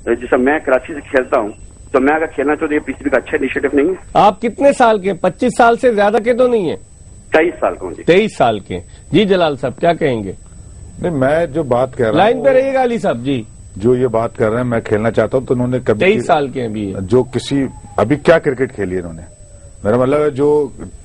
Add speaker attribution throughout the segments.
Speaker 1: जैसे मैं कराची से खेलता हूँ, तो मैं अगर खेलना चाहूँ तो ये पीसीबी का अच्छा इनिशिएटिव नहीं है?
Speaker 2: आप कितने साल के? 25 साल से ज्यादा के तो नहीं है?
Speaker 1: 23 साल का हूँ जी।
Speaker 2: 23 साल के। जी जलाल साहब क्या कहेंगे?
Speaker 3: नहीं, मैं जो बात कर रहा हूँ,
Speaker 2: लाइन पे रहिएगा अली साहब जी।
Speaker 3: जो ये बात कर रहे हैं मैं खेलना चाहता हूँ, तो उन्होंने कभी
Speaker 2: 23 साल के अभी
Speaker 3: जो किसी अभी क्या क्रिकेट खेली है इन्होंने, मेरा मतलब है जो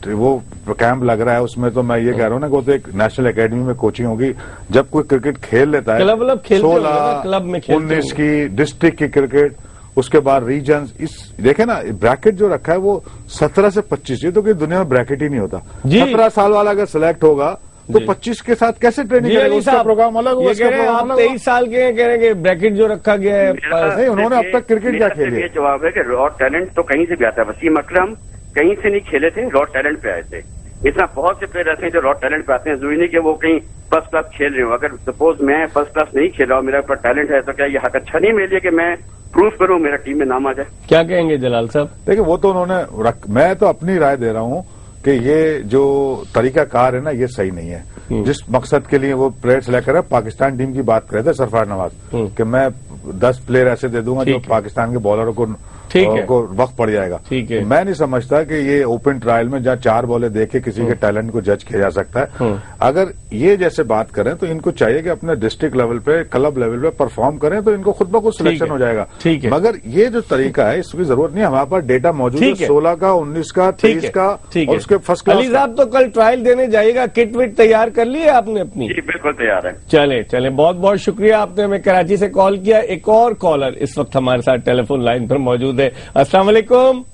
Speaker 3: वो कैंप लग रहा है उसमें तो मैं ये कह रहा हूँ ना कि वो तो एक नेशनल एकेडमी में कोचिंग होगी। जब कोई क्रिकेट खेल लेता है,
Speaker 2: क्लब खेलते
Speaker 3: 16,
Speaker 2: क्लब में खेलते
Speaker 3: 19 की डिस्ट्रिक्ट की क्रिकेट, उसके बाद रीजन, इस देखे ना ब्रैकेट जो रखा है वो 17 से 25, ये तो कोई दुनिया में ब्रैकेट ही नहीं होता। 17 साल वाला अगर सिलेक्ट होगा तो 25 के साथ कैसे ट्रेनिंग करेगा? उसका प्रोग्राम अलग होगा, उसका प्रोग्राम अलग होगा।
Speaker 2: 23 साल के कह रहे हैं ब्रैकेट जो रखा गया है।
Speaker 3: नहीं, उन्होंने अब तक क्रिकेट क्या खेली है?
Speaker 1: ये जवाब है कि रॉ टैलेंट तो कहीं से भी आता है। वसीम अकरम कहीं से नहीं खेले थे, रॉ टैलेंट पे आए थे। इतना बहुत से प्लेयर ऐसे हैं जो रॉ टैलेंट पे आते हैं, जरूरी नहीं कि वो कहीं फर्स्ट क्लास खेल रहे हो। अगर सपोज मैं फर्स्ट क्लास नहीं खेल रहा हूँ, मेरा ऊपर टैलेंट है, तो क्या ये हक अच्छा नहीं मेरे लिए कि मैं प्रूव करूँ, मेरा टीम में नाम आ जाए?
Speaker 2: क्या कहेंगे जलाल साहब?
Speaker 3: देखिए वो तो उन्होंने मैं तो अपनी राय दे रहा हूँ कि ये जो तरीका कार है ना, ये सही नहीं है। जिस मकसद के लिए वो प्लेयर सेलेक्ट कर रहे हैं, पाकिस्तान टीम की बात कर रहे थे सरफराज नवाज कि मैं 10 प्लेयर ऐसे दे दूंगा जो पाकिस्तान के बॉलरों को वक्त पड़ जाएगा। मैं नहीं समझता कि ये ओपन ट्रायल में जहाँ 4 बॉलें देके किसी के टैलेंट को जज किया जा सकता है। अगर ये जैसे बात करें तो इनको चाहिए कि अपने डिस्ट्रिक्ट लेवल पे, क्लब लेवल पे परफॉर्म करें, तो इनको खुद ब खुद सिलेक्शन हो जाएगा। मगर ये जो तरीका है इसकी जरूरत नहीं। हमारे पास डेटा मौजूद है 16 का, 19 का, 23 का और उसके फर्स्ट क्लास।
Speaker 2: अली साहब तो कल ट्रायल देने जाइएगा, किट विट तैयार कर ली है आपने अपनी?
Speaker 1: जी बिल्कुल तैयार है।
Speaker 2: चले बहुत बहुत शुक्रिया, आपने हमें कराची से कॉल किया। एक और कॉलर इस वक्त हमारे साथ टेलीफोन लाइन पर मौजूद है। अस्सलाम वालेकुम।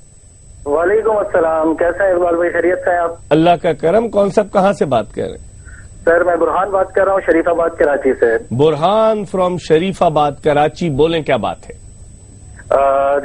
Speaker 4: वालेकुम अस्सलाम। कैसा है इकबाल भाई, खैरियत से हैं आप?
Speaker 2: अल्लाह का करम। कौन साहब कहाँ से बात कर रहे हैं?
Speaker 4: सर मैं बुरहान बात कर रहा हूँ, शरीफाबाद कराची से।
Speaker 2: बुरहान फ्रॉम शरीफाबाद कराची, बोलें क्या बात है?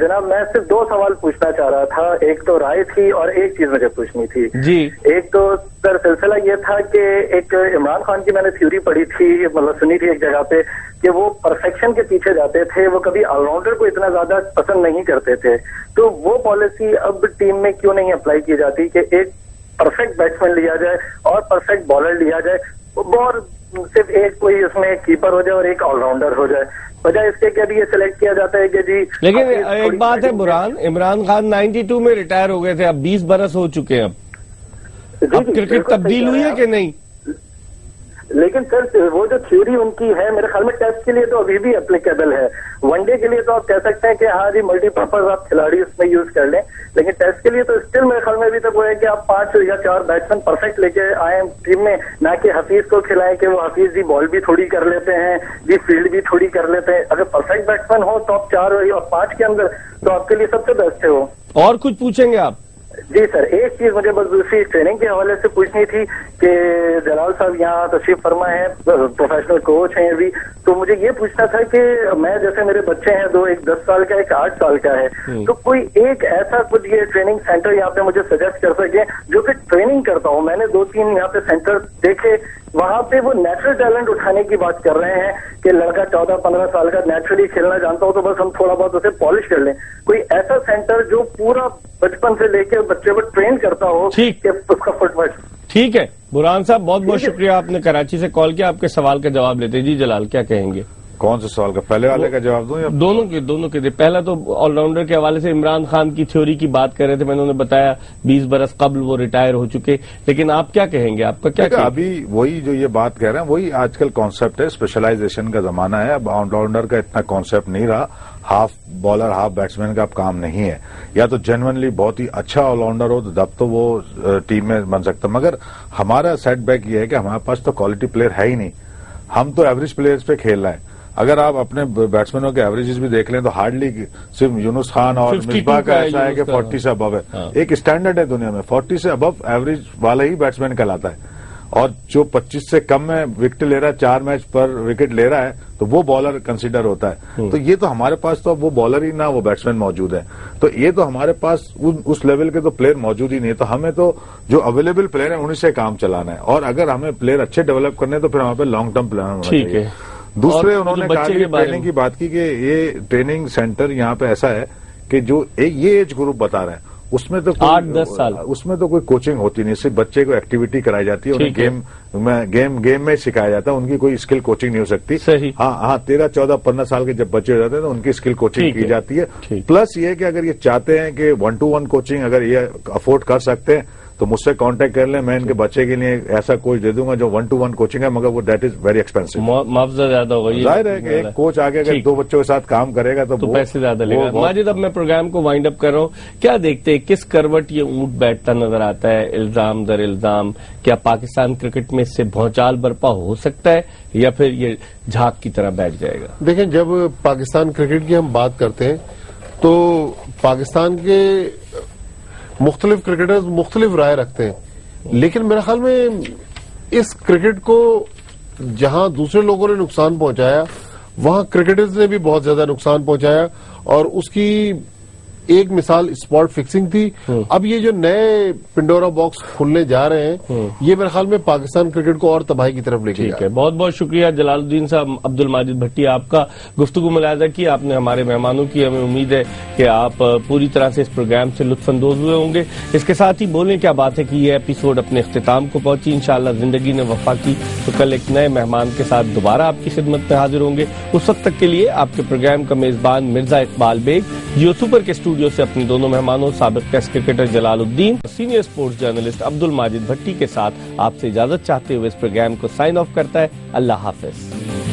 Speaker 4: जनाब मैं सिर्फ 2 सवाल पूछना चाह रहा था। एक तो राय थी और एक चीज मुझे पूछनी थी
Speaker 2: जी।
Speaker 4: एक तो सर सिलसिला ये था कि एक इमरान खान की मैंने थ्योरी पढ़ी थी, मतलब सुनी थी एक जगह पे, कि वो परफेक्शन के पीछे जाते थे, वो कभी ऑलराउंडर को इतना ज्यादा पसंद नहीं करते थे। तो वो पॉलिसी अब टीम में क्यों नहीं अप्लाई की जाती कि एक परफेक्ट बैट्समैन लिया जाए और परफेक्ट बॉलर लिया जाए, और सिर्फ एक कोई उसमें कीपर हो जाए और एक ऑलराउंडर हो जाए, वजह इसके क्या ये सिलेक्ट किया जाता है कि जी।
Speaker 2: लेकिन एक बात है बुरहान, इमरान खान 92 में रिटायर हो गए थे, अब 20 बरस हो चुके हैं। अब क्रिकेट तब्दील हुई है कि नहीं?
Speaker 4: लेकिन सर वो जो थ्योरी उनकी है मेरे ख्याल में टेस्ट के लिए तो अभी भी एप्लीकेबल है। वनडे के लिए तो आप कह सकते हैं कि हाँ जी मल्टीपर्पज आप खिलाड़ी उसमें यूज कर लें, लेकिन टेस्ट के लिए तो स्टिल मेरे ख्याल में अभी तक वो है कि आप 5 या 4 बैट्समैन परफेक्ट लेके आए टीम में, ना कि हफीज को खिलाएं कि वो हफीज जी बॉल भी थोड़ी कर लेते हैं, जी फील्ड भी थोड़ी कर लेते हैं। अगर परफेक्ट बैट्समैन हो टॉप 4 और 5 के अंदर तो आपके लिए सबसे बेस्ट है वो।
Speaker 2: और कुछ पूछेंगे आप?
Speaker 4: जी सर, एक चीज मुझे बस दूसरी ट्रेनिंग के हवाले से पूछनी थी कि जलाल साहब यहाँ तशरीफ फरमा है, प्रोफेशनल कोच हैं अभी, तो मुझे ये पूछना था कि मैं जैसे मेरे बच्चे हैं 2, एक 10 साल का एक 8 साल का है, तो कोई एक ऐसा कुछ ये ट्रेनिंग सेंटर यहाँ पे मुझे सजेस्ट कर सके जो कि ट्रेनिंग करता हूँ। मैंने 2-3 यहाँ पे सेंटर देखे, वहां पे वो नेचुरल टैलेंट उठाने की बात कर रहे हैं कि लड़का 14-15 साल का नेचुरली खेलना जानता हो तो बस हम थोड़ा बहुत उसे पॉलिश कर लें। कोई ऐसा सेंटर जो पूरा बचपन से लेकर बच्चे को ट्रेन करता हो कि उसका फुटवर्क।
Speaker 2: ठीक है बुरहान साहब, बहुत बहुत शुक्रिया, आपने कराची से कॉल किया। आपके सवाल का जवाब लेते। जी जलाल क्या कहेंगे?
Speaker 3: कौन से सवाल का? पहले वाले का जवाब दूं या
Speaker 2: दोनों के दे? पहला तो ऑलराउंडर के हवाले से इमरान खान की थ्योरी की बात कर रहे थे, मैंने उन्हें बताया 20 बरस कबल वो रिटायर हो चुके, लेकिन आप क्या कहेंगे? आपका क्या कहेंगे?
Speaker 3: अभी वही जो ये बात कह रहे हैं वही आजकल कॉन्सेप्ट है, स्पेशलाइजेशन का जमाना है। अब ऑलराउंडर का इतना कॉन्सेप्ट नहीं रहा, हाफ बॉलर हाफ बैट्समैन का अब काम नहीं है। या तो जेन्युइनली बहुत ही अच्छा ऑलराउंडर हो तो तब तो वो टीम में बन सकता, मगर हमारा सेटबैक ये है कि हमारे पास तो क्वालिटी प्लेयर है ही नहीं, हम तो एवरेज प्लेयर्स पे खेल रहे हैं। अगर आप अपने बैट्समैनों के एवरेजेस भी देख लें तो हार्डली सिर्फ यूनुस खान और मिसबाह का ऐसा है कि 40 से अबव है। हाँ। एक स्टैंडर्ड है दुनिया में, 40 से अबव एवरेज वाला ही बैट्समैन कहलाता है, और जो 25 से कम में विकेट ले रहा है, 4 मैच पर विकेट ले रहा है, तो वो बॉलर कंसीडर होता है। तो ये तो हमारे पास तो अब वो बॉलर ही ना वो बैट्समैन मौजूद है, तो ये तो हमारे पास उस लेवल के तो प्लेयर मौजूद ही नहीं है। तो हमें तो जो अवेलेबल प्लेयर है उन्हीं से काम चलाना है, और अगर हमें प्लेयर अच्छे डेवलप करने हैं तो फिर हमारे पास लॉन्ग टर्म प्लान होना चाहिए। दूसरे उन्होंने कहा कि ट्रेनिंग की बात की कि ये ट्रेनिंग सेंटर यहाँ पे ऐसा है कि जो ये एज ग्रुप बता रहे हैं उसमें तो
Speaker 2: 8-10 साल
Speaker 3: उसमें तो कोई कोचिंग होती नहीं, सिर्फ बच्चे को एक्टिविटी कराई जाती है, उन्हें میں گیم میں سکھایا جاتا ہے, ان کی کوئی اسکل کوچنگ نہیں ہو سکتی.
Speaker 2: صحیح.
Speaker 3: ہاں 13, 14, 15 سال کے جب بچے ہو جاتے ہیں تو ان کی اسکل کوچنگ کی جاتی ہے. پلس یہ کہ اگر یہ چاہتے ہیں کہ 1-to-1 کوچنگ اگر یہ افورڈ کر سکتے ہیں تو مجھ سے کانٹیکٹ کر لیں, میں ان کے بچے کے لیے ایسا کوچ دے دوں گا جو 1-to-1 کوچنگ ہے, مگر وہ دیٹ از ویری ایکسپینسو.
Speaker 2: معاوضہ زیادہ ہوگا.
Speaker 3: ظاہر ہے کہ ایک کوچ آگے اگر 2 بچوں کے ساتھ کام کرے گا تو
Speaker 2: پیسے زیادہ لے گا. ماجد, اب میں پروگرام کو وائنڈ اپ کر رہا ہوں, کیا دیکھتے ہیں کس کروٹ یہ اونٹ بیٹھتا نظر آتا ہے الزام در الزام؟ کیا پاکستان کرکٹ میں اس سے بھونچال برپا ہو سکتا ہے یا پھر یہ جھاگ کی طرح بیٹھ جائے گا؟
Speaker 5: دیکھیں, جب پاکستان کرکٹ کی ہم بات کرتے ہیں تو پاکستان کے مختلف کرکٹرز مختلف رائے رکھتے ہیں, لیکن میرے خیال میں اس کرکٹ کو جہاں دوسرے لوگوں نے نقصان پہنچایا وہاں کرکٹرز نے بھی بہت زیادہ نقصان پہنچایا, اور اس کی ایک مثال اسپاٹ فکسنگ تھی. اب یہ جو نئے پنڈورا باکس کھلنے جا رہے ہیں یہ میرے خیال میں پاکستان کرکٹ کو اور تباہی کی طرف لے کے جا رہا ہے.
Speaker 2: بہت بہت شکریہ جلال الدین صاحب. عبد الماجد بھٹی, آپ کا گفتگو ملاحظہ کی, آپ نے ہمارے مہمانوں کی, ہمیں امید ہے کہ آپ پوری طرح سے اس پروگرام سے لطف اندوز ہوئے ہوں گے. اس کے ساتھ ہی بولیں کیا بات ہے کہ یہ ایپیسوڈ اپنے اختتام کو پہنچی. انشاءاللہ زندگی نے وفا کی تو کل ایک نئے مہمان کے ساتھ دوبارہ آپ کی خدمت میں حاضر ہوں گے. اس وقت تک کے لیے آپ کے پروگرام کا میزبان مرزا اقبال بیگ جیو سپر کے اسٹوڈیو سے اپنے دونوں مہمانوں سابق ٹیسٹ کرکٹر جلال الدین اور senior sports journalist Abdul Majid بھٹی کے ساتھ آپ سے اجازت چاہتے ہوئے اس پروگرام کو سائن آف کرتا ہے. اللہ حافظ.